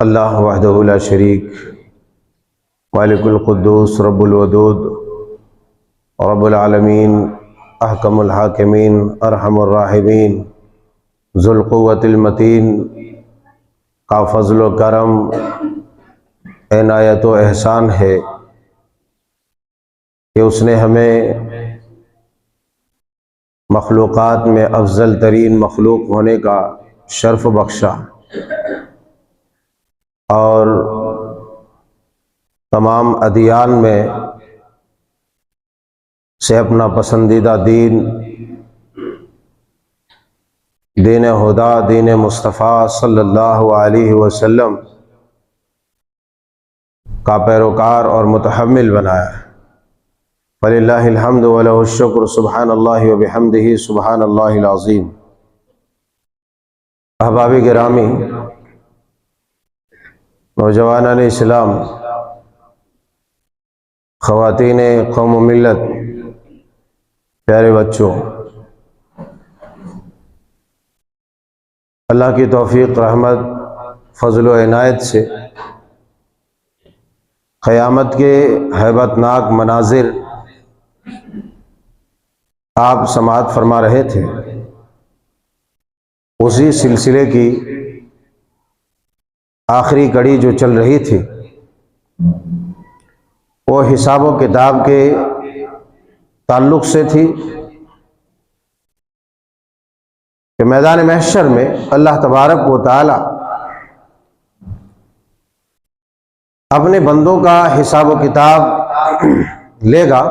اللہ وحدہ لا شریک، مالک القدوس، رب الودود، رب العالمین، احکم الحاکمین، ارحم الراحمین، ذو القوۃ المتین کا فضل و کرم، عنایت و احسان ہے کہ اس نے ہمیں مخلوقات میں افضل ترین مخلوق ہونے کا شرف بخشا اور تمام ادیان میں سے اپنا پسندیدہ دین، دین ہدا، دین مصطفیٰ صلی اللہ علیہ وسلم کا پیروکار اور متحمل بنایا۔ فللہ الحمد ولہ الشکر، سبحان اللہ وبحمدہ، سبحان اللہ العظیم۔ احباب گرامی، نوجوانان اسلام، خواتین قوم و ملت، پیارے بچوں، اللہ کی توفیق، رحمت، فضل و عنایت سے قیامت کے ہیبت ناک مناظر آپ سماعت فرما رہے تھے۔ اسی سلسلے کی آخری کڑی جو چل رہی تھی وہ حساب و کتاب کے تعلق سے تھی کہ میدان محشر میں اللہ تبارک و تعالی اپنے بندوں کا حساب و کتاب لے گا،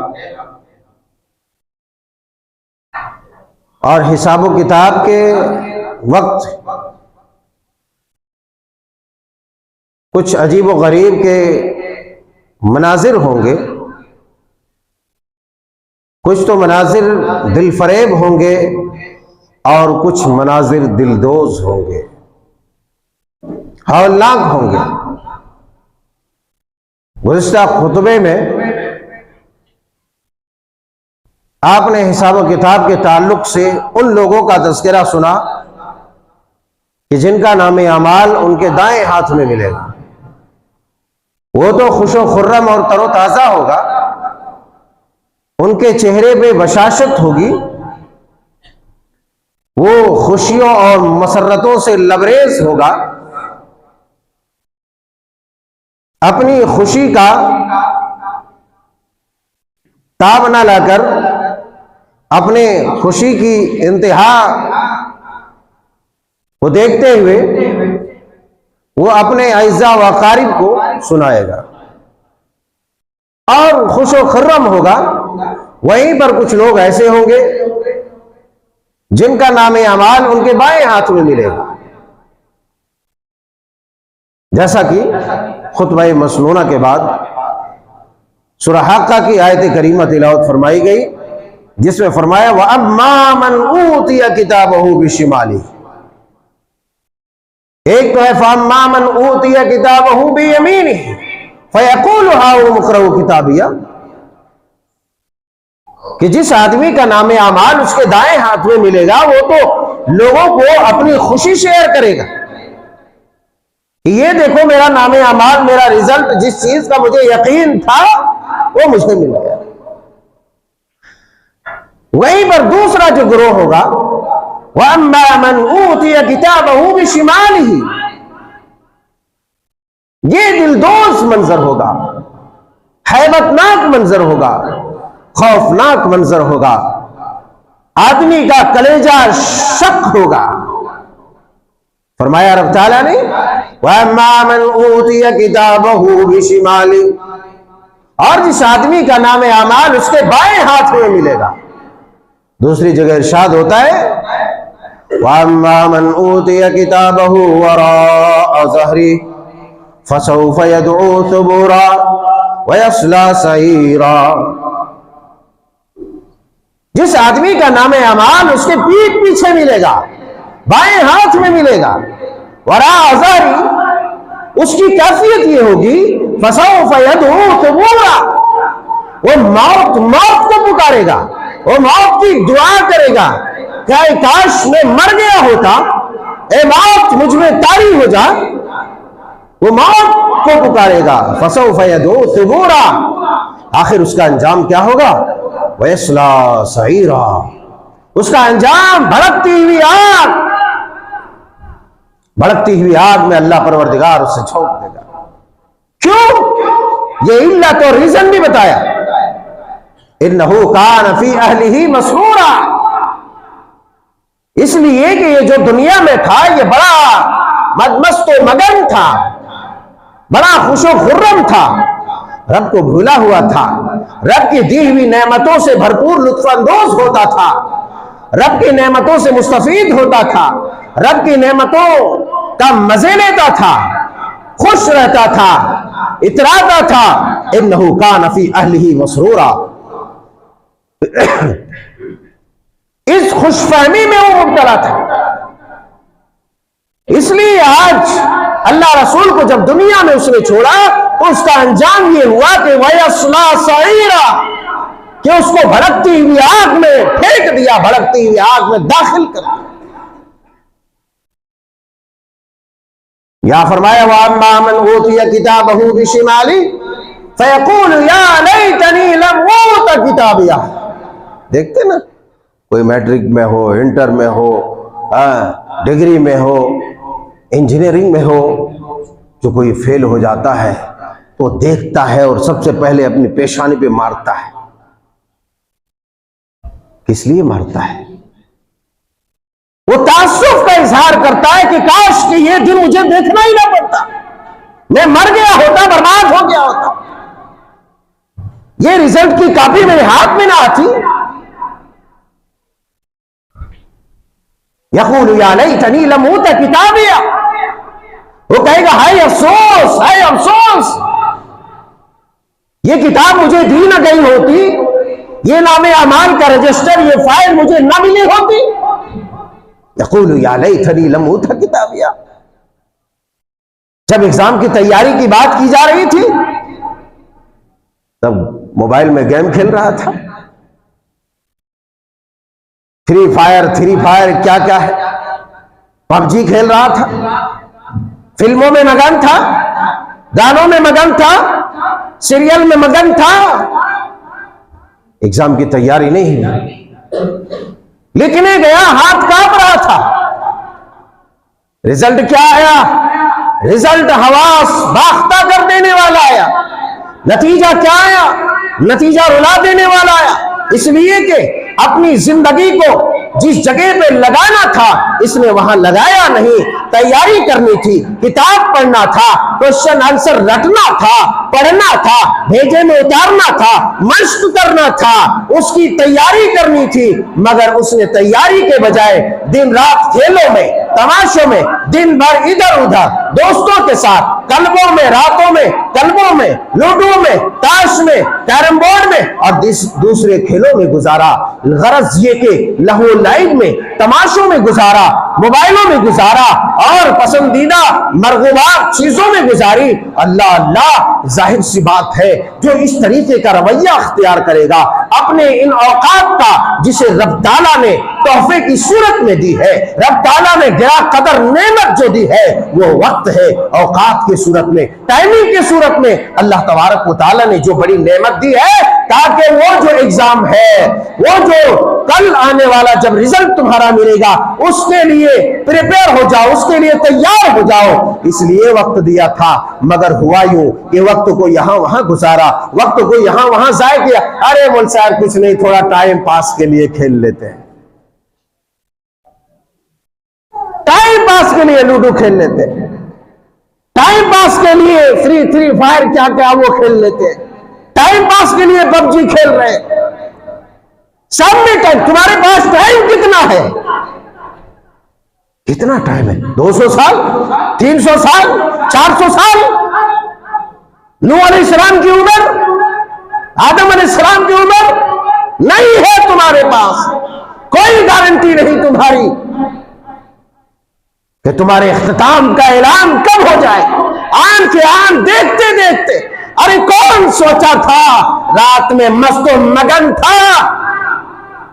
اور حساب و کتاب کے وقت کچھ عجیب و غریب کے مناظر ہوں گے، کچھ تو مناظر دل فریب ہوں گے اور کچھ مناظر دلدوز ہوں گے، ہولناک ہوں گے۔ گزشتہ خطبے میں آپ نے حساب و کتاب کے تعلق سے ان لوگوں کا تذکرہ سنا کہ جن کا نام اعمال ان کے دائیں ہاتھ میں ملے گا۔ وہ تو خوش و خرم اور تر و تازہ ہوگا، ان کے چہرے پہ بشاشت ہوگی، وہ خوشیوں اور مسرتوں سے لبریز ہوگا، اپنی خوشی کا تاب نہ لا کر اپنے خوشی کی انتہا کو دیکھتے ہوئے وہ اپنے اعزاء و اقارب کو سنائے گا اور خوش و خرم ہوگا۔ وہیں پر کچھ لوگ ایسے ہوں گے جن کا نام اعمال ان کے بائیں ہاتھ میں ملے گا، جیسا کہ خطبہ مسنونہ کے بعد سورہ حاقہ کی آیت کریمہ تلاوت فرمائی گئی، جس میں فرمایا وَأَمَّا مَنْ أُوتِيَ كِتَابَهُ بِشِمَالِهِ۔ ایک تو ہے فَأَمَّا مَنْ أُوتِيَ كِتَابَهُ بِيَمِينِهِ فَيَقُولُ هَاؤُمُ اقْرَءُوا كِتَابِيَهْ، کہ جس آدمی کا نام اعمال اس کے دائیں ہاتھ میں ملے گا وہ تو لوگوں کو اپنی خوشی شیئر کرے گا کہ یہ دیکھو میرا نام اعمال، میرا رزلٹ، جس چیز کا مجھے یقین تھا وہ مجھے مل گیا۔ وہیں پر دوسرا جو گروہ ہوگا وَأَمَّا مَنْ أُوتِيَ كِتَابَهُ بِشِمَالِهِ، یہ دلدوز منظر ہوگا، ہیبتناک منظر ہوگا، خوفناک منظر ہوگا، آدمی کا کلیجہ شک ہوگا۔ فرمایا رب تعالیٰ نے وَأَمَّا مَنْ أُوتِيَ كِتَابَهُ بِشِمَالِهِ، اور جس آدمی کا نام اعمال اس کے بائیں ہاتھ میں ملے گا۔ دوسری جگہ ارشاد ہوتا ہے وَأَمَّا مَنْ أُوتِيَ كِتَابَهُ وَرَاءَ ظَهْرِهِ فَسَوْفَ يَدْعُو ثُبُورًا وَيَصْلَىٰ سَعِيرًا۔ جس آدمی کا نام اعمال اس کے پیٹھ پیچھے ملے گا، بائیں ہاتھ میں ملے گا، وراء ظہری، اس کی کیفیت یہ ہوگی فَسَوْفَ يَدْعُو ثُبُورًا، وہ موت کو پکارے گا، وہ موت کی دعا کرے گا کہ اے کاش میں مر گیا ہوتا، اے موت مجھ میں طاری ہو جا، وہ موت کو پکارے گا، فسوف یدعو ثبورا، آخر اس کا انجام کیا ہوگا؟ ویصلی سعیرا، اس کا انجام بھڑکتی ہوئی آگ، بھڑکتی ہوئی آگ میں اللہ پروردگار اسے جھونک دے گا۔ کیوں؟ یہ علت اور ریزن بھی بتایا، انہ کان فی اہلہ مسرورا، اس لیے کہ یہ جو دنیا میں تھا یہ بڑا مست و مگن تھا، بڑا خوش و خرم تھا، رب کو بھولا ہوا تھا، رب کی دی ہوئی نعمتوں سے بھرپور لطف اندوز ہوتا تھا، رب کی نعمتوں سے مستفید ہوتا تھا، رب کی نعمتوں کا مزے لیتا تھا، خوش رہتا تھا، اتراتا تھا۔ انہ کان فی اہلہ مسرورا، اس خوش فہمی میں وہ مبتلا تھا۔ اس لیے آج اللہ رسول کو جب دنیا میں اس نے چھوڑا تو اس کا انجام یہ ہوا کہ وَيَصْلَى سَعِيرًا، کہ اس کو بھڑکتی ہوئی آگ میں پھینک دیا، بھڑکتی ہوئی آگ میں داخل کر دیا۔ یا فرمایا وَأَمَّا مَنْ أُوتِيَ كِتَابَهُ بِشِمَالِهِ فَيَقُولُ يَا لَيْتَنِي لَمْ أُوتَ كِتَابِيَهْ۔ دیکھتے نا، کوئی میٹرک میں ہو، انٹر میں ہو، ڈگری میں ہو، انجینئرنگ میں ہو، جو کوئی فیل ہو جاتا ہے تو دیکھتا ہے اور سب سے پہلے اپنی پیشانی پہ مارتا ہے۔ کس لیے مارتا ہے؟ وہ تعصب کا اظہار کرتا ہے کہ کاش کہ یہ دن مجھے دیکھنا ہی نہ پڑتا، میں مر گیا ہوتا، برباد ہو گیا ہوتا، یہ رزلٹ کی کاپی میرے ہاتھ میں نہ آتی۔ یقول یا لیتنی لم اوت کتابیا، وہ کہے گا ہائے افسوس، ہائے افسوس، یہ کتاب مجھے دی نہ گئی ہوتی، یہ نام اعمال کا رجسٹر، یہ فائل مجھے نہ ملی ہوتی۔ یقول یا لیتنی لم اوت کتابیا۔ جب ایگزام کی تیاری کی بات کی جا رہی تھی تب موبائل میں گیم کھیل رہا تھا، فری فائر کیا کیا ہے، پب جی کھیل رہا تھا، فلموں میں مگن تھا، گانوں میں مگن تھا، سیریل میں مگن تھا، ایگزام کی تیاری نہیں ہوئی، لکھنے گیا ہاتھ کانپ رہا تھا، رزلٹ کیا آیا؟ رزلٹ حواس باختہ کر دینے والا آیا۔ نتیجہ کیا آیا؟ نتیجہ رلا دینے والا آیا، اس لیے کہ اپنی زندگی کو جس جگہ پہ لگانا تھا اس نے وہاں لگایا نہیں۔ تیاری کرنی تھی، کتاب پڑھنا تھا، کوشچن آنسر رٹنا تھا، پڑھنا تھا، بھیجے میں اتارنا تھا، مشق کرنا تھا، اس کی تیاری کرنی تھی، مگر اس نے تیاری کے بجائے دن رات کھیلوں میں، تماشوں میں، دن بھر ادھر ادھر دوستوں کے ساتھ کلبوں میں، راتوں میں، کلبوں میں، لوڈو میں، تاش میں، کیرم بورڈ میں اور دوسرے کھیلوں میں گزارا۔ غرض یہ کہ لہو لعب میں، تماشوں میں گزارا، موبائلوں میں گزارا اور پسندیدہ مرغوبات چیزوں میں گزاری۔ اللہ اللہ، ظاہر سی بات ہے جو اس طریقے کا رویہ اختیار کرے گا اپنے ان اوقات کا جسے رب تعالیٰ نے تحفے کی صورت میں دی ہے، رب تعالیٰ نے گرا قدر نعمت جو دی ہے وہ وقت ہے، اوقات کی صورت میں، ٹائمنگ کی صورت میں اللہ تبارک و تعالیٰ نے جو بڑی نعمت دی ہے تاکہ وہ جو ایگزام ہے، وہ جو کل آنے والا جب رزلٹ تمہارا ملے گا اس کے لیے پریپیئر ہو جاؤ، اس کے لیے تیار ہو جاؤ۔ اس لیے وقت دیا تھا، مگر ہوا یوں کہ وقت کو یہاں وہاں گزارا، وقت کو یہاں وہاں ضائع کیا۔ ارے مول صاحب کچھ نہیں، تھوڑا ٹائم پاس کے لیے کھیل لیتے ہیں، ٹائم پاس کے لیے لوڈو کھیل لیتے ہیں، ٹائم پاس کے لیے فری فائر کیا کیا وہ کھیل لیتے ہیں، ٹائم پاس کے لیے پب جی کھیل رہے ہیں۔ سب میں ٹائم، تمہارے پاس ٹائم کتنا ہے؟ کتنا ٹائم ہے؟ 200 سال، 300 سال، 400 سال؟ نوح علیہ السلام کی عمر، آدم علیہ السلام کی عمر نہیں ہے تمہارے پاس، کوئی گارنٹی نہیں تمہاری کہ تمہارے اختتام کا اعلان کب ہو جائے۔ آن کے آن دیکھتے دیکھتے، ارے کون سوچا تھا رات میں مست و مگن تھا،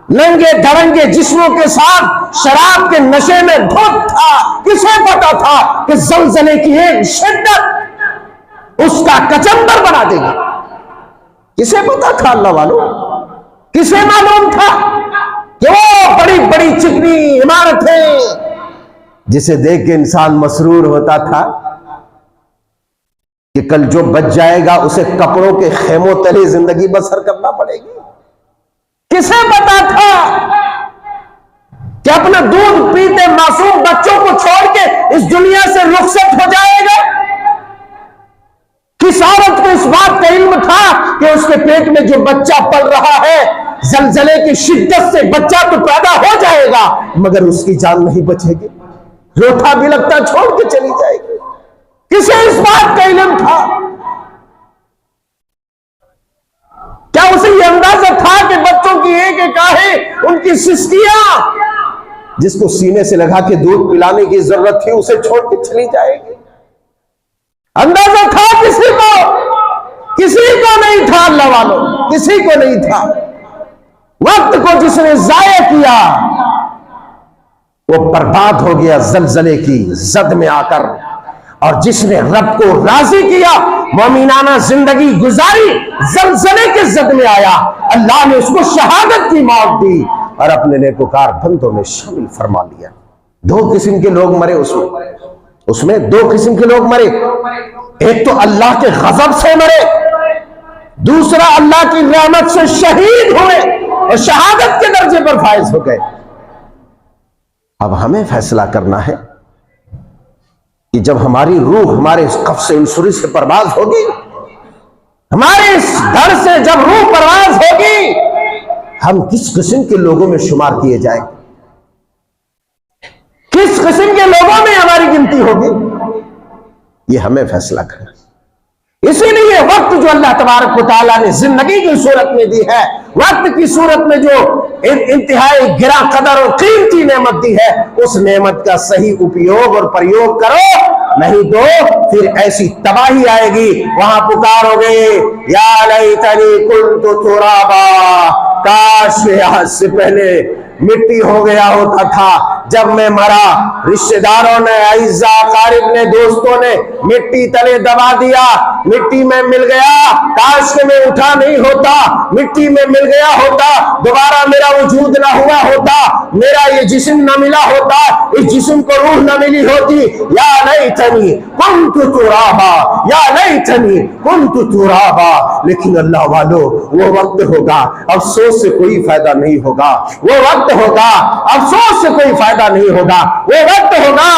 ننگے دھڑنگے جسموں کے ساتھ شراب کے نشے میں دھت تھا. کسے پتا تھا کہ زلزلے کی ایک شدت اس کا کچمبر بنا دے گی؟ کسے پتا تھا اللہ والو؟ کسے معلوم تھا کہ وہ بڑی بڑی چکنی عمارتیں جسے دیکھ کے انسان مسرور ہوتا تھا کہ کل جو بچ جائے گا اسے کپڑوں کے خیموں تلے زندگی بسر کرنا پڑے گی؟ کسے پتا تھا کہ اپنا دودھ پیتے معصوم بچوں کو چھوڑ کے اس دنیا سے رخصت ہو جائے گا؟ کس عورت کو اس بات کا علم تھا کہ اس کے پیٹ میں جو بچہ پل رہا ہے زلزلے کی شدت سے بچہ تو پیدا ہو جائے گا مگر اس کی جان نہیں بچے گی، روتا بھی لگتا چھوڑ کے چلی جائے گی؟ کسے اس بات کا علم تھا؟ کیا اسے یہ اندازہ تھا کہ بچوں کی ایک ایک آہیں ان کی سستیاں جس کو سینے سے لگا کے دودھ پلانے کی ضرورت تھی اسے چھوڑ کے چلی جائے گی؟ اندازہ تھا کسی کو؟ کسی کو نہیں تھا اللہ والوں، کسی کو نہیں تھا. وقت کو جس نے ضائع کیا وہ برباد ہو گیا زلزلے کی زد میں آ کر، اور جس نے رب کو راضی کیا مومنانہ زندگی گزاری زلزلے کے زد میں آیا، اللہ نے اس کو شہادت کی موت دی اور اپنے نیکوکار بندوں میں شامل فرما لیا. دو قسم کے لوگ مرے اس میں دو قسم کے لوگ مرے. ایک تو اللہ کے غضب سے مرے، دوسرا اللہ کی رحمت سے شہید ہوئے اور شہادت کے درجے پر فائز ہو گئے. اب ہمیں فیصلہ کرنا ہے کہ جب ہماری روح ہمارے اس قفس انصری سے پرواز ہوگی، ہمارے اس دھڑ سے جب روح پرواز ہوگی، ہم کس قسم کے لوگوں میں شمار کیے جائیں گے، کس قسم کے لوگوں میں ہماری گنتی ہوگی، یہ ہمیں فیصلہ کرنا. اسی لیے وقت جو اللہ تبارک و تعالیٰ نے زندگی کی صورت میں دی ہے، وقت کی صورت میں جو انتہائی گراں قدر اور قیمتی نعمت دی ہے، اس نعمت کا صحیح اپیوگ اور پریوگ کرو، نہیں تو پھر ایسی تباہی آئے گی. وہاں پکارو گے یا لیتنی کنت ترابا، کاش آج سے پہلے مٹی ہو گیا ہوتا تھا جب میں مرا. رشتہ داروں نے، اعزاء اقارب نے، دوستوں نے مٹی تلے دبا دیا، مٹی میں مل گیا، کاش کہ میں اٹھا نہیں ہوتا، مٹی میں مل گیا ہوتا، دوبارہ میرا وجود نہ ہوا ہوتا، میرا یہ جسم نہ ملا ہوتا، اس جسم کو روح نہ ملی ہوتی. یا لیتنی کنت ترابا، یا لیتنی کنت ترابا. لیکن اللہ والو وہ وقت ہوگا افسوس سے کوئی فائدہ نہیں ہوگا، وہ وقت ہوگا افسوس سے کوئی فائدہ نہیں ہوگا، وہ وقت ہوگا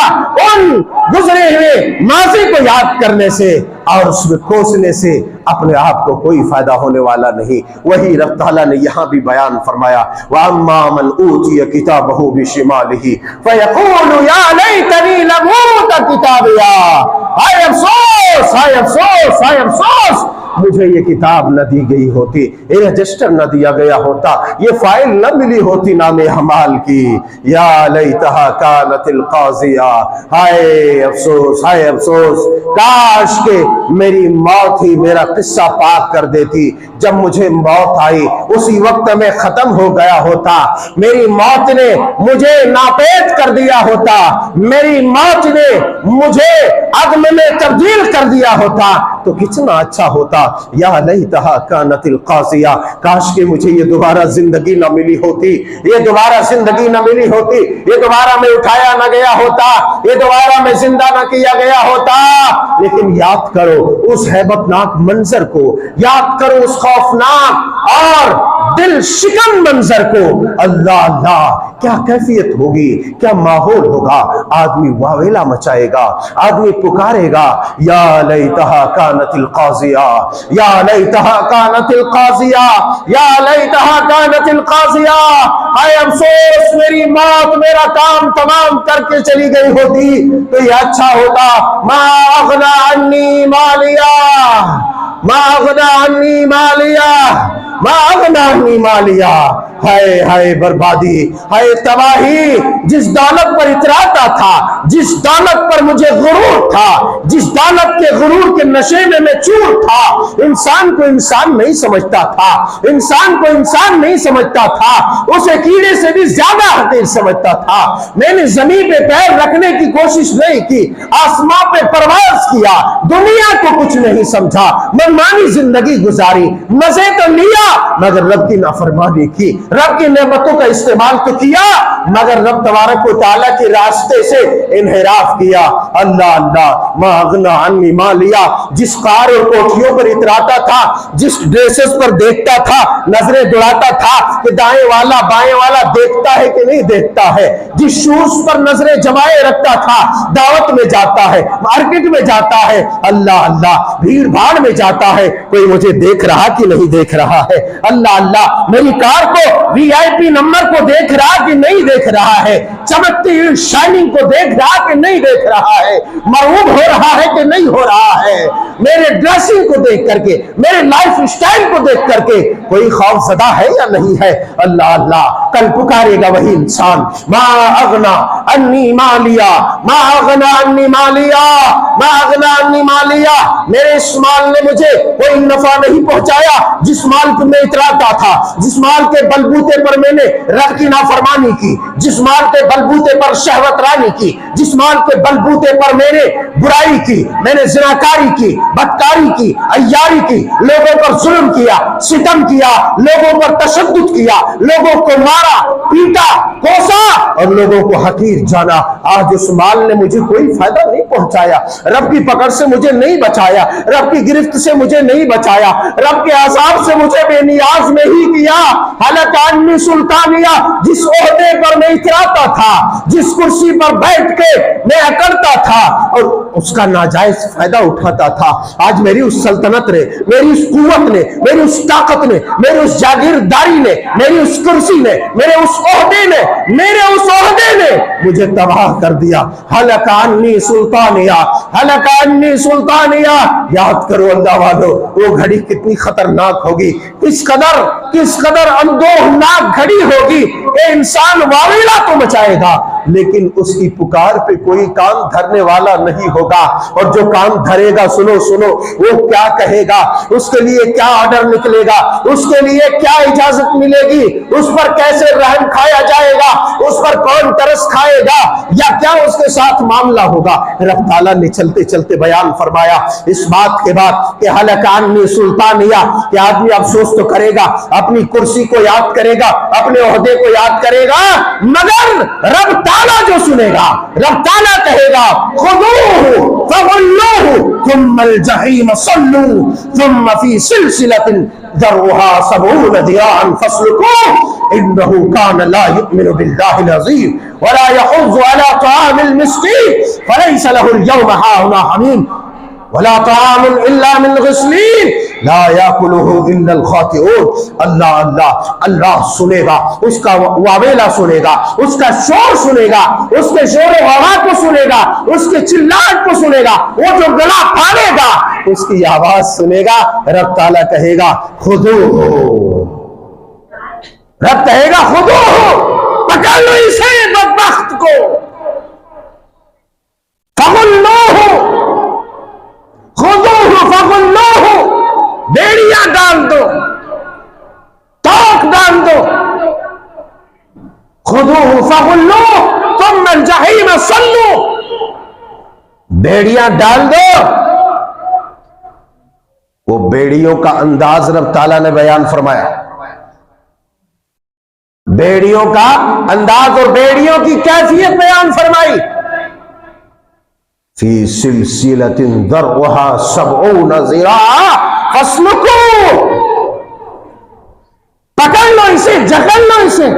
ان گزرے ہوئے ماضی کو یاد کرنے سے اور اس میں کوسنے سے اپنے آپ کو کوئی فائدہ ہونے والا نہیں. وہی رب تعالیٰ نے یہاں بھی بیان فرمایا وَأَمَّا مَنْ أُوتِيَ كِتَابَهُ بِشِمَالِهِ فَيَقُولُ يَا لَيْتَنِي لَمْ أُوتَ كِتَابِيَا. ہائے افسوس، ہائے افسوس، ہائے افسوس، مجھے یہ کتاب نہ دی گئی ہوتی، یہ رجسٹر نہ دیا گیا ہوتا، یہ فائل نہ ملی ہوتی نام اعمال کی. یا لیتہا کانت القاضیہ، ہائے افسوس، ہائے افسوس، کاش کہ میری موت ہی میرا قصہ پاک کر دیتی. جب مجھے موت آئی اسی وقت میں ختم ہو گیا ہوتا، میری موت نے مجھے ناپید کر دیا ہوتا، میری موت نے مجھے عدم میں تبدیل کر دیا ہوتا تو کتنا اچھا ہوتا. یا لیتہا کانت القاضیہ، کاش کہ مجھے یہ دوبارہ زندگی نہ ملی ہوتی، یہ دوبارہ زندگی نہ ملی ہوتی، یہ دوبارہ میں اٹھایا نہ گیا ہوتا، یہ دوبارہ میں زندہ نہ کیا گیا ہوتا. لیکن یاد کرو اس ہیبت ناک منظر کو، یاد کرو اس خوفناک اور دل شکن منظر کو. اللہ اللہ کیا کیفیت ہوگی، کیا ماحول ہوگا. آدمی واویلا مچائے گا، آدمی پکارے گا یا لیتہا کانت القاضیہ، یا لیتہا کانت القاضیہ، یا لیتہا کانت القاضیہ. ہائے افسوس، میری موت میرا کام تمام کر کے چلی گئی ہوتی تو یہ اچھا ہوتا. ما اغنی عنی مالیہ، ما اغنی عنی مالیہ، ما اغنی عنی مالیا، ہائے ہائے بربادی، ہائے تباہی، جس دولت پر اتراتا تھا، جس دولت پر مجھے غرور تھا، جس دولت کے غرور کے نشے میں چور تھا، انسان کو انسان نہیں سمجھتا تھا، انسان کو انسان نہیں سمجھتا تھا، اسے کیڑے سے بھی زیادہ حقیر سمجھتا تھا۔ میں نے زمین پہ پیر رکھنے کی کوشش نہیں کی، آسمان پہ پرواز کیا، دنیا کو کچھ نہیں سمجھا، منمانی زندگی گزاری، مزے تو لیا مگر رب کی نافرمانی کی، رب کی نعمتوں کا استعمال تو کیا مگر رب تبارک و تعالیٰ کے راستے سے انحراف کیا۔ اللہ اللہ، ما اغنی عنی مالیا، جس کار اور کوٹھیوں پر اتراتا تھا، جس ڈریسز پر دیکھتا تھا، نظریں دوڑاتا تھا کہ دائیں والا بائیں والا دیکھتا ہے کہ نہیں دیکھتا ہے، جس شوز پر نظریں جمائے رکھتا تھا، دعوت میں جاتا ہے، مارکیٹ میں جاتا ہے، اللہ اللہ، بھیڑ بھاڑ میں جاتا ہے، کوئی مجھے دیکھ رہا کہ نہیں دیکھ رہا ہے، اللہ اللہ، میری کار کو وی آئی پی نمبر کو دیکھ رہا کہ نہیں دیکھ رہا ہے، چمکتی ہوئی شائننگ کو دیکھ رہا کہ نہیں دیکھ رہا ہے، مرعوب ہو رہا ہے کہ نہیں ہو رہا ہے، میرے ڈریسنگ کو دیکھ کر کے، میرے لائف سٹائل کو دیکھ کر کے کوئی خوف زدہ ہے یا نہیں ہے؟ اللہ اللہ، کل پکارے گا وہی انسان، ما اغنا انی مالیا، ما اغنا انی مالیا، ما اغنا انی مالیا، میرے اس مال نے مجھے کوئی نفع نہیں پہنچایا، جس مال کو میں اتراتا تھا، جس مال کے بلبوتے پر میں نے رب کی نافرمانی کی، جس مال کے بلبوتے پر شہوت رانی کی، جس مال کے بلبوتے پر میں نے برائی کی، میں نے زناکاری کی، بدکاری کی، عیاری کی، لوگوں پر ظلم کیا، ستم کیا، لوگوں پر تشدد کیا، لوگوں کو مارا، پیٹا، کوسا اور لوگوں کو حقیر جانا، آج اس مال نے مجھے کوئی فائدہ نہیں پہنچایا، رب کی پکڑ سے مجھے نہیں بچایا، رب کی گرفت سے مجھے نہیں بچایا، رب کے عذاب سے مجھے بے نیاز نہیں کیا۔ حلق عنی سلطانیہ، جس عہدے پر میں اتراتا تھا، جس کرسی پر بیٹھ کے میں اکڑتا تھا اور اس کا ناجائز فائدہ اٹھاتا تھا، آج میری اس سلطنت نے، میری اس قوت نے، میری اس طاقت نے، میری اس جاگیرداری نے، میری اس کرسی نے، میرے اس عہدے نے، میرے اس عہدے نے مجھے تباہ کر دیا۔ حلق عنی سلطانیہ، حلق عنی سلطانیہ، یاد کرو اللہ والو، وہ گھڑی کتنی خطرناک ہوگی، کس قدر اندوہناک گھڑی ہوگی کہ انسان واویلا تو مچائے گا لیکن اس کی پکار پہ کوئی کان دھرنے والا نہیں ہوگا، اور جو کان دھرے گا، سنو سنو، وہ کیا کہے گا، اس کے لیے کیا آرڈر نکلے گا، اس کے لیے کیا اجازت ملے گی، اس پر کیسے رحم کھایا جائے گا، اس پر کون ترس کھائے گا، یا کیا اس کے ساتھ معاملہ ہوگا۔ رب تعالیٰ نے چلتے چلتے بیان فرمایا اس بات کے بعد کہ حلق عنی سلطانیہ، کہ آدمی افسوس تو کرے گا، اپنی کرسی کو یاد کرے گا، اپنے عہدے کو یاد کرے گا، مگر رب تعالیٰ جو سنے گا، رب تعالیٰ کہے گا خذوہ فغلوہ ثم الجحیم صلوا ثم فی سلسلۃ ذرعها 70 ذراعا فاسلکوہ انہ کان لا یؤمن باللہ العظیم ولا یحض علی طعام المسکین فلیس لہ اليوم ہاہنا حمیم ولا طعام الا من غسلین لا یاکلہ الا الخاطئون۔ اللہ اللہ، اللہ سنے گا، اس کا واویلا سنے گا، اس کا شور سنے گا، اس کے شور و غوا کو سنے گا، اس کے چلاٹ کو سنے گا، وہ جو گلا پھاڑے گا اس کی آواز سنے گا۔ رب تعالیٰ کہے گا خذوہ، رب کہے گا خذوہ، پکڑ لو اسے بدبخت کو، فغلوہ، خذوہ فغلوہ، بیڑیاں ڈال دو، توک ڈال دو، خذوہ فغلوہ ثم الجحیم صلوا، بیڑیاں ڈال دو۔ وہ بیڑیوں کا انداز رب تعالیٰ نے بیان فرمایا، بیڑیوں کا انداز اور بیڑیوں کی کیفیت بیان فرمائی۔ فی سلسلۃ ذرعها 70 ذراعا فاسلکوہ، پکڑ لو اسے، جکڑ لو اسے،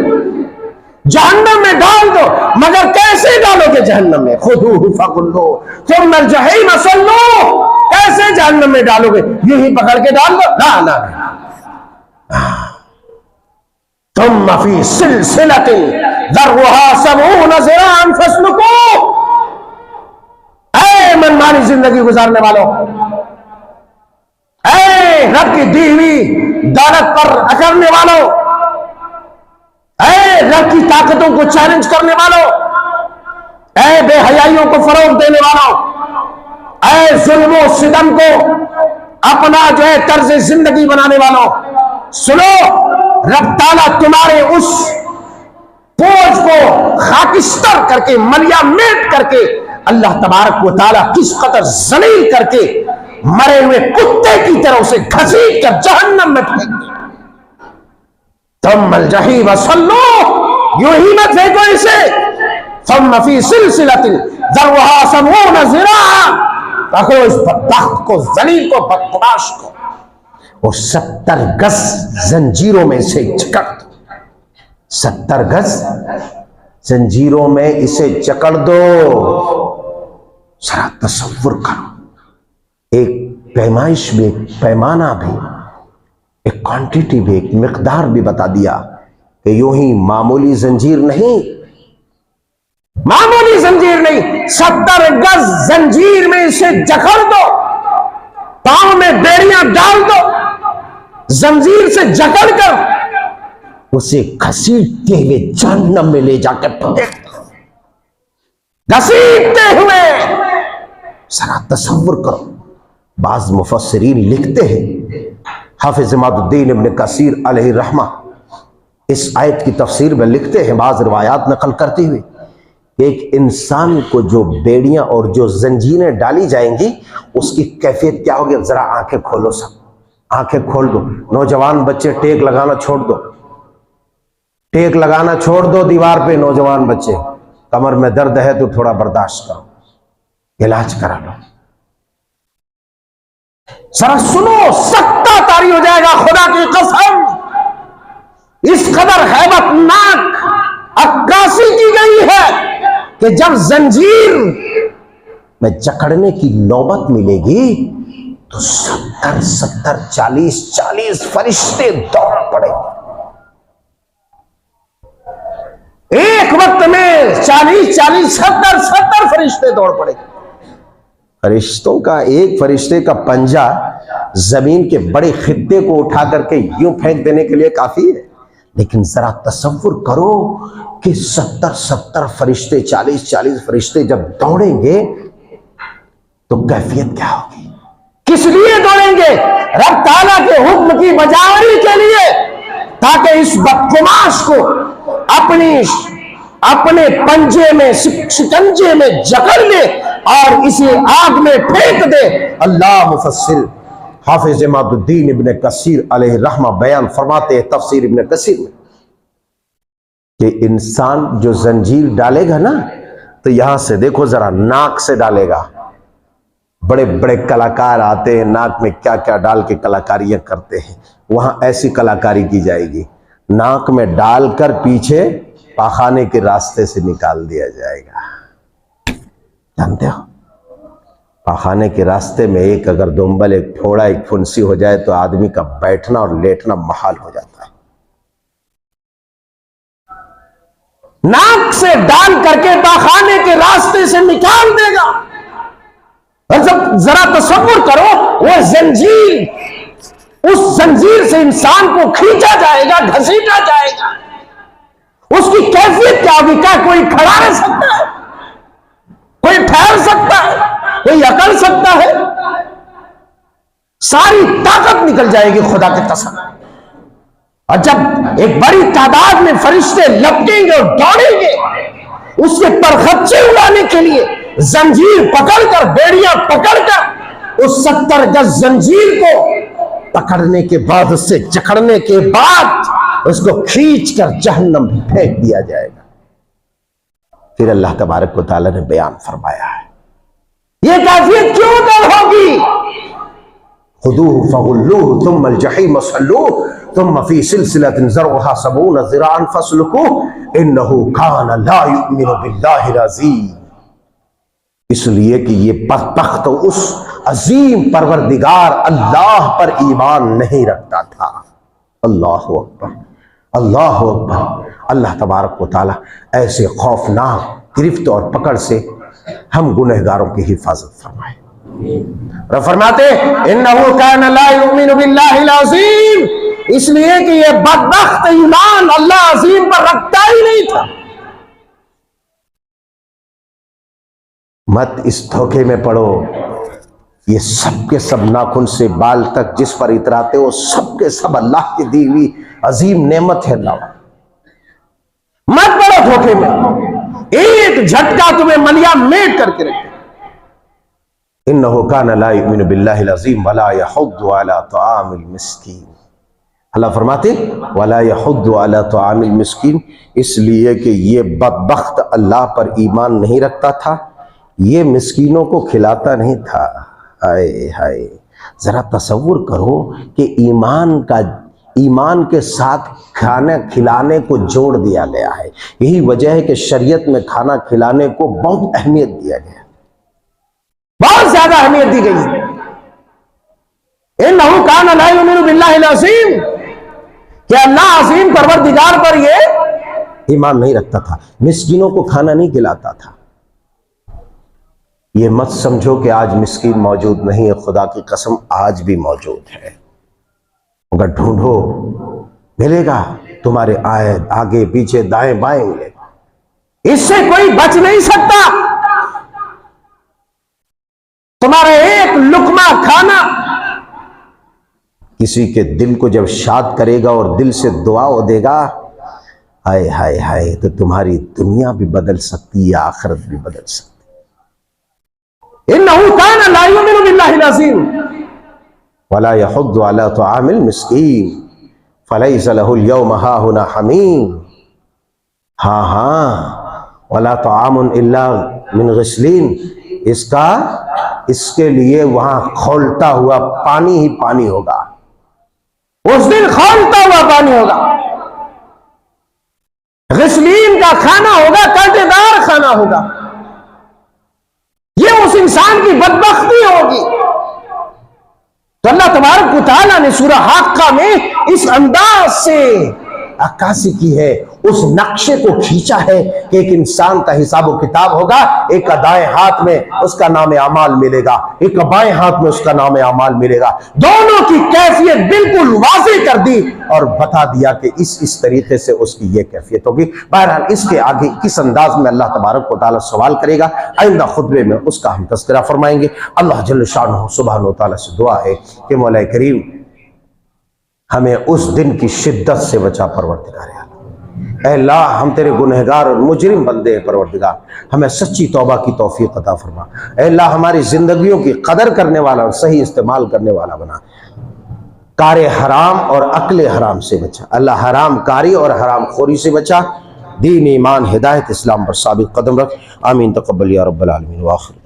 جہنم میں ڈال دو، مگر کیسے ڈالو گے جہنم میں؟ خذوہ فغلوہ ثم الجحیم صلوہ، کیسے جہنم میں ڈالو گے؟ یوں ہی پکڑ کے ڈال دو؟ نا نا، ثم فی سلسلۃ ذرعها 70 ذراعا فاسلکوہ۔ اے منمانی زندگی گزارنے والوں، اے رب کی دی ہوئی دولت پر اکڑنے والوں، اے رب کی طاقتوں کو چیلنج کرنے والوں، اے بے حیائیوں کو فروغ دینے والوں، اے ظلم و ستم کو اپنا جو ہے طرز زندگی بنانے والوں، سنو، رب تعالیٰ تمہارے اس فوج کو خاکستر کر کے، ملیا میٹ کر کے، اللہ تبارک و تعالیٰ کس قدر ذلیل کر کے مرے ہوئے کتے کی طرح اسے گھسیٹ کر جہنم میں پھینک دے۔ ثم الجحیم صلو، یوں ہی مت پھینکو اسے، ثم فی سلسلۃ ذرعها 70 ذراعا، رکھو اس بدبخت کو، ذلیل کو، بدتراش کو، اور 70 گز زنجیروں میں اسے جکڑ دو، 70 گز زنجیروں میں اسے جکڑ دو۔ ذرا تصور کرو، ایک پیمائش بھی، ایک پیمانہ بھی، ایک کوانٹیٹی بھی، ایک مقدار بھی بتا دیا کہ یوں ہی معمولی زنجیر نہیں، معمولی زنجیر نہیں، 70 گز زنجیر میں اسے جکڑ دو، پاؤں میں بیڑیاں ڈال دو، زنجیر سے جکڑ کر اسے گھسیٹتے ہوئے جہنم میں لے جا کر پھینک دو، گھسیٹتے ہوئے۔ ذرا تصور کرو، بعض مفسرین لکھتے ہیں، حافظ عماد الدین ابن کثیر علیہ الرحمہ اس آیت کی تفسیر میں لکھتے ہیں، بعض روایات نقل کرتے ہوئے، کہ ایک انسان کو جو بیڑیاں اور جو زنجیریں ڈالی جائیں گی اس کی کیفیت کیا ہوگی؟ ذرا آنکھیں کھولو، سب آنکھیں کھول دو، نوجوان بچے ٹیک لگانا چھوڑ دو، ٹیک لگانا چھوڑ دو دیوار پہ، نوجوان بچے، کمر میں درد ہے تو تھوڑا برداشت کرو، علاج کرا لو۔ ذرا سنو، سکتہ طاری ہو جائے گا، خدا کی قسم، اس قدر ہیبت ناک عکاسی کی گئی ہے کہ جب زنجیر میں جکڑنے کی نوبت ملے گی تو 70 40 فرشتے دوڑ پڑے گے، ایک وقت میں 40 70 فرشتے دوڑ پڑے گے۔ فرشتوں کا، ایک فرشتے کا پنجہ زمین کے بڑے خطے کو اٹھا کر کے یوں پھینک دینے کے لیے کافی ہے، لیکن ذرا تصور کرو کہ 70 فرشتے، 40 فرشتے جب دوڑیں گے تو کیفیت کیا ہوگی؟ کس لیے دوڑیں گے؟ رب تعالیٰ کے حکم کی بجاوری کے لیے، تاکہ اس بدقماش کو اپنے پنجے میں، شکنجے میں جکڑ لے اور اسے آگ میں پھینک دے۔ اللہ مفسر حافظ عماد الدین ابن کثیر علیہ الرحمہ بیان فرماتے ہیں تفسیر ابن کثیر میں کہ انسان جو زنجیر ڈالے گا نا، تو یہاں سے دیکھو ذرا، ناک سے ڈالے گا، بڑے بڑے کلاکار آتے ہیں، ناک میں کیا کیا ڈال کے کلاکاریاں کرتے ہیں، وہاں ایسی کلاکاری کی جائے گی، ناک میں ڈال کر پیچھے پاخانے کے راستے سے نکال دیا جائے گا۔ جانتے ہو، پاخانے کے راستے میں ایک اگر دنبل، ایک پھوڑا، ایک پھنسی ہو جائے تو آدمی کا بیٹھنا اور لیٹنا محال ہو جاتا ہے۔ ناک سے ڈال کر کے پاخانے کے راستے سے نکال دے گا۔ اور جب ذرا تصور کرو، وہ زنجیر، اس زنجیر سے انسان کو کھینچا جائے گا، گھسیٹا جائے گا، اس کی کیفیت کیا ہوگی؟ کیا کوئی کھڑا رہ سکتا ہے؟ کوئی ٹھہر سکتا ہے؟ کوئی اکڑ سکتا ہے؟ ساری طاقت نکل جائے گی، خدا کی قسم۔ اور جب ایک بڑی تعداد میں فرشتے لپٹیں گے اور دوڑیں گے اس کے پرخچے اڑانے کے لیے، زنجیر پکڑ کر، بیڑیاں پکڑ کر، اس 70 گز زنجیر کو پکڑنے کے بعد، اس سے جکڑنے کے بعد اس کو کھینچ کر جہنم میں پھینک دیا جائے گا۔ پھر اللہ تبارک و تعالیٰ نے بیان فرمایا ہے، یہ کیفیت کیوں کر ہوگی؟ خذوہ فغلوہ ثم الجحیم صلوہ ثم فی سلسلۃ ذرعها 70 ذراعا فاسلکوہ انہ کان لا یؤمن باللہ العظیم۔ اس لیے کہ یہ بدبخت اس عظیم پروردگار اللہ پر ایمان نہیں رکھتا تھا۔ اللہ اکبر، اللہ اکبر۔ اللہ تبارک و تعالیٰ ایسے خوفناک گرفت اور پکڑ سے ہم گنہگاروں کی حفاظت فرمائے۔ اور فرماتے انہو کان لا یؤمن باللہ العظیم، اس لیے کہ یہ بدبخت ایمان اللہ عظیم پر رکھتا ہی نہیں تھا۔ مت اس دھوکے میں پڑو، یہ سب کے سب ناخن سے بال تک جس پر اتراتے ہو سب کے سب اللہ کی دی ہوئی عظیم نعمت ہے۔ اللہ مت پڑو دھوکے میں، ایک جھٹکا تمہیں ملیا میٹ کر کے رکھے۔ انہو کان لا یؤمن باللہ العظیم ولا یحض علی طعام المسکین، اللہ فرماتے ولا یحض علی طعام المسکین، اس لیے کہ یہ بدبخت اللہ پر ایمان نہیں رکھتا تھا، یہ مسکینوں کو کھلاتا نہیں تھا۔ ہائے ہائے، ذرا تصور کرو کہ ایمان کے ساتھ کھانا کھلانے کو جوڑ دیا گیا ہے۔ یہی وجہ ہے کہ شریعت میں کھانا کھلانے کو بہت اہمیت دیا گیا، بہت زیادہ اہمیت دی گئی۔ انہو کان لا یؤمن باللہ العظیم، کہ اللہ عظیم پروردگار پر یہ ایمان نہیں رکھتا تھا، مسکینوں کو کھانا نہیں کھلاتا تھا۔ یہ مت سمجھو کہ آج مسکین موجود نہیں ہے، خدا کی قسم آج بھی موجود ہے، اگر ڈھونڈو ملے گا، تمہارے آگے پیچھے دائیں بائیں ملے گا، اس سے کوئی بچ نہیں سکتا۔ تمہارے ایک لقمہ کھانا کسی کے دل کو جب شاد کرے گا اور دل سے دعا دے گا، ہائے ہائے ہائے، تو تمہاری دنیا بھی بدل سکتی ہے، آخرت بھی بدل سکتی۔ انہو کان لا یؤمن باللہ العظیم ولا یحض علی طعام المسکین فلیس لہ اليوم ہاہنا حمیم، ہاں ولا طعام الا من غسلین، اس کے لیے وہاں کھولتا ہوا پانی ہی پانی ہوگا، اس دن کھولتا ہوا پانی ہوگا، غسلین کا کھانا ہوگا، کانٹے دار کھانا ہوگا۔ یہ اس انسان کی بدبختی ہوگی۔ تو اللہ تبارک و تعالیٰ نے سورہ حاقہ میں اس انداز سے عکاسی کی ہے، اس نقشے کو کھینچا ہے کہ ایک انسان کا حساب و کتاب ہوگا، ایک کا دائیں ہاتھ میں اس کا نام اعمال ملے گا، ایک کا بائیں ہاتھ میں اس کا نام اعمال ملے گا، دونوں کی کیفیت بالکل واضح کر دی اور بتا دیا کہ اس طریقے سے اس کی یہ کیفیت ہوگی۔ بہرحال اس کے آگے کس انداز میں اللہ تبارک و تعالیٰ سوال کرے گا، آئندہ خطبے میں اس کا ہم تذکرہ فرمائیں گے۔ اللہ جل شانہ سبحانہ و تعالیٰ سے دعا ہے کہ مولا کریم ہمیں اس دن کی شدت سے بچا پروردگار عالم۔ اے اللہ ہم تیرے گنہگار اور مجرم بندے ہیں پروردگار، ہمیں سچی توبہ کی توفیق عطا فرما۔ اے اللہ ہماری زندگیوں کی قدر کرنے والا اور صحیح استعمال کرنے والا بنا، کار حرام اور عقل حرام سے بچا اللہ، حرام کاری اور حرام خوری سے بچا، دین ایمان ہدایت اسلام پر ثابت قدم رکھ۔ آمین تقبل یا رب العالمین۔ وآخر